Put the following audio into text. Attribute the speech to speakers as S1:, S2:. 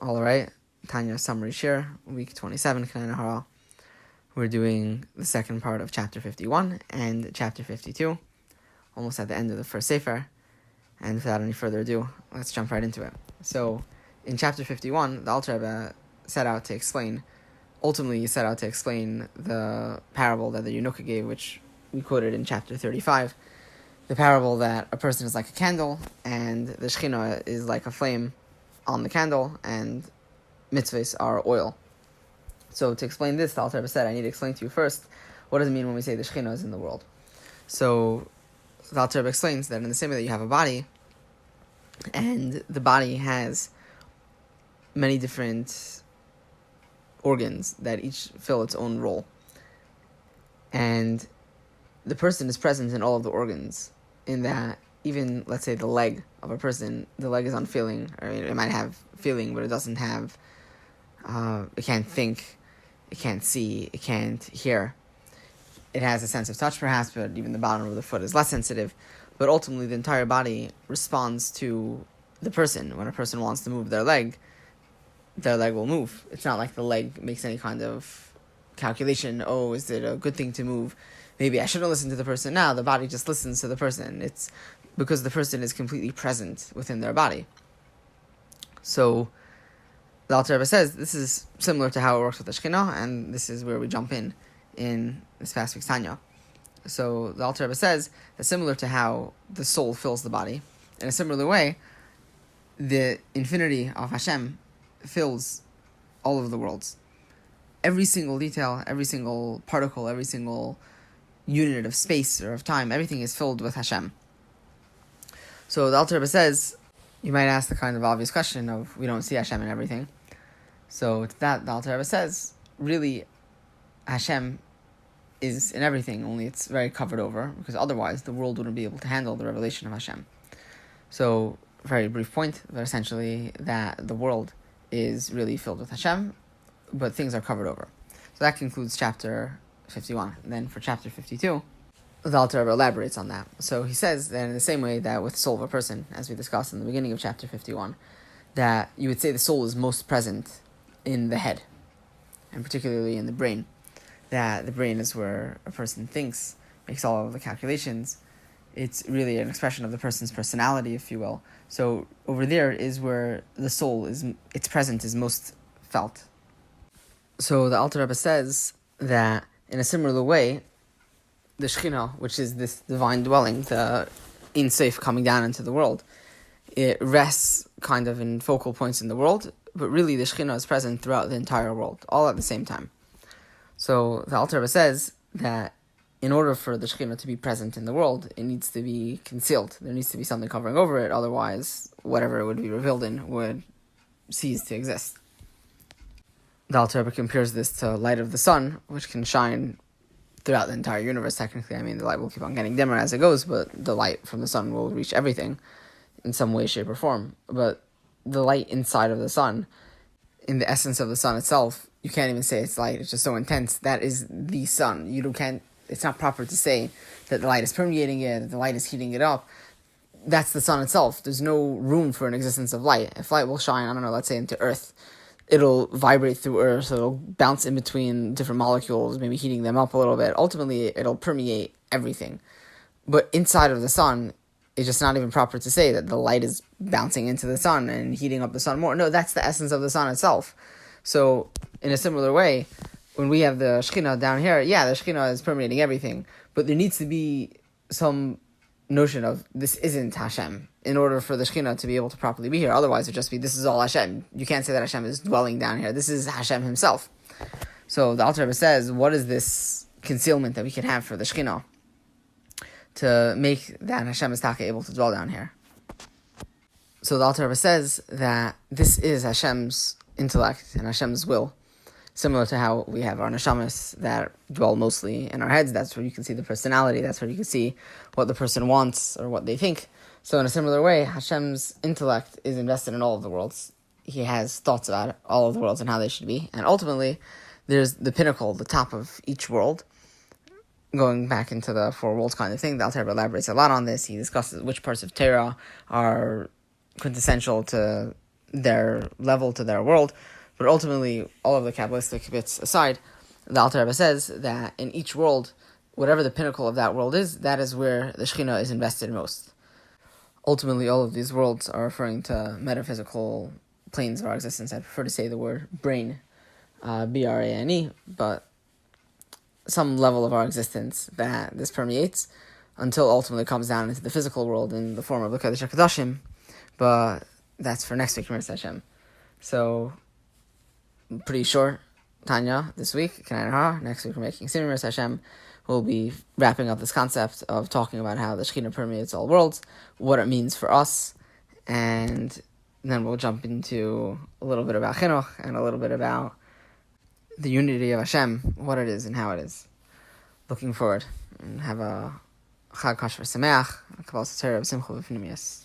S1: All right, Tanya Summary Shiur, week 27, Kanana Hara. We're doing the second part of chapter 51 and chapter 52, almost at the end of the first sefer. And without any further ado, let's jump right into it. So, in chapter 51, the Alter Rebbe ultimately set out to explain the parable that the Yenuka gave, which we quoted in chapter 35. The parable that a person is like a candle, and the Shekhinah is like a flame on the candle, and mitzvahs are oil. So to explain this, the Alter Rebbe said, I need to explain to you first, what does it mean when we say the Shekhinah is in the world? So the Alter Rebbe explains that in the same way that you have a body, and the body has many different organs that each fill its own role, and the person is present in all of the organs, in that even, let's say, the leg of a person, the leg is unfeeling, or it might have feeling, but it doesn't have, it can't think, it can't see, it can't hear. It has a sense of touch, perhaps, but even the bottom of the foot is less sensitive. But ultimately, the entire body responds to the person. When a person wants to move their leg will move. It's not like the leg makes any kind of calculation, oh, is it a good thing to move? Maybe I shouldn't listen to the person now. The body just listens to the person. It's because the person is completely present within their body. So the Alter Rebbe says this is similar to how it works with the Shekhinah, and this is where we jump in this past week's Tanya. So the Alter Rebbe says that similar to how the soul fills the body, in a similar way, the infinity of Hashem fills all of the worlds. Every single detail, every single particle, every single unit of space or of time, everything is filled with Hashem. So the Alter Rebbe says, you might ask the kind of obvious question of, we don't see Hashem in everything. So to that, the Alter Rebbe says, really, Hashem is in everything, only it's very covered over, because otherwise the world wouldn't be able to handle the revelation of Hashem. So, very brief point, but essentially that the world is really filled with Hashem, but things are covered over. So that concludes chapter 51. And then for chapter 52, the Alter Rebbe elaborates on that. So he says that in the same way that with the soul of a person, as we discussed in the beginning of chapter 51, that you would say the soul is most present in the head, and particularly in the brain. That the brain is where a person thinks, makes all of the calculations. It's really an expression of the person's personality, if you will. So over there is where the soul its presence is most felt. So the Alter Rebbe says that in a similar way, the Shekhinah, which is this divine dwelling, the Ein Sof coming down into the world, it rests kind of in focal points in the world, but really the Shekhinah is present throughout the entire world, all at the same time. So the Alter Rebbe says that in order for the Shekhinah to be present in the world, it needs to be concealed. There needs to be something covering over it, otherwise whatever it would be revealed in would cease to exist. The Alter Rebbe compares this to light of the sun, which can shine throughout the entire universe, technically. I mean, the light will keep on getting dimmer as it goes, but the light from the sun will reach everything in some way, shape, or form. But the light inside of the sun, in the essence of the sun itself, you can't even say it's light. It's just so intense. That is the sun. It's not proper to say that the light is permeating it, that the light is heating it up. That's the sun itself. There's no room for an existence of light. If light will shine, let's say into Earth, it'll vibrate through Earth, so it'll bounce in between different molecules, maybe heating them up a little bit. Ultimately, it'll permeate everything. But inside of the sun, it's just not even proper to say that the light is bouncing into the sun and heating up the sun more. No, that's the essence of the sun itself. So, in a similar way, when we have the Shekhinah down here, the Shekhinah is permeating everything, but there needs to be some notion of this isn't Hashem in order for the Shekhinah to be able to properly be here. Otherwise, it would just be, this is all Hashem. You can't say that Hashem is dwelling down here. This is Hashem himself. So the Alter Rebbe says, what is this concealment that we can have for the Shekhinah to make that Hashem is taka able to dwell down here? So the Alter Rebbe says that this is Hashem's intellect and Hashem's will, similar to how we have our neshamas that dwell mostly in our heads. That's where you can see the personality. That's where you can see what the person wants or what they think. So in a similar way, Hashem's intellect is invested in all of the worlds. He has thoughts about all of the worlds and how they should be. And ultimately, there's the pinnacle, the top of each world. Going back into the four worlds kind of thing, the Alter Rebbe elaborates a lot on this. He discusses which parts of Torah are quintessential to their level to their world. But ultimately, all of the Kabbalistic bits aside, the Alter Rebbe says that in each world, whatever the pinnacle of that world is, that is where the Shekhinah is invested most. Ultimately, all of these worlds are referring to metaphysical planes of our existence. I prefer to say the word brain, B-R-A-N-E, but some level of our existence that this permeates until ultimately comes down into the physical world in the form of the Kodesh HaKadoshim. But that's for next week, Mir Hashem. So, pretty short, Tanya, this week, next week we're making Simon Mir Hashem. We'll be wrapping up this concept of talking about how the Shekhinah permeates all worlds, what it means for us, and then we'll jump into a little bit about Chinuch and a little bit about the unity of Hashem, what it is and how it is. Looking forward, and have a Chag Kosher Sameach, a Kabbalah Torah of Simcha V'Pnimiyas.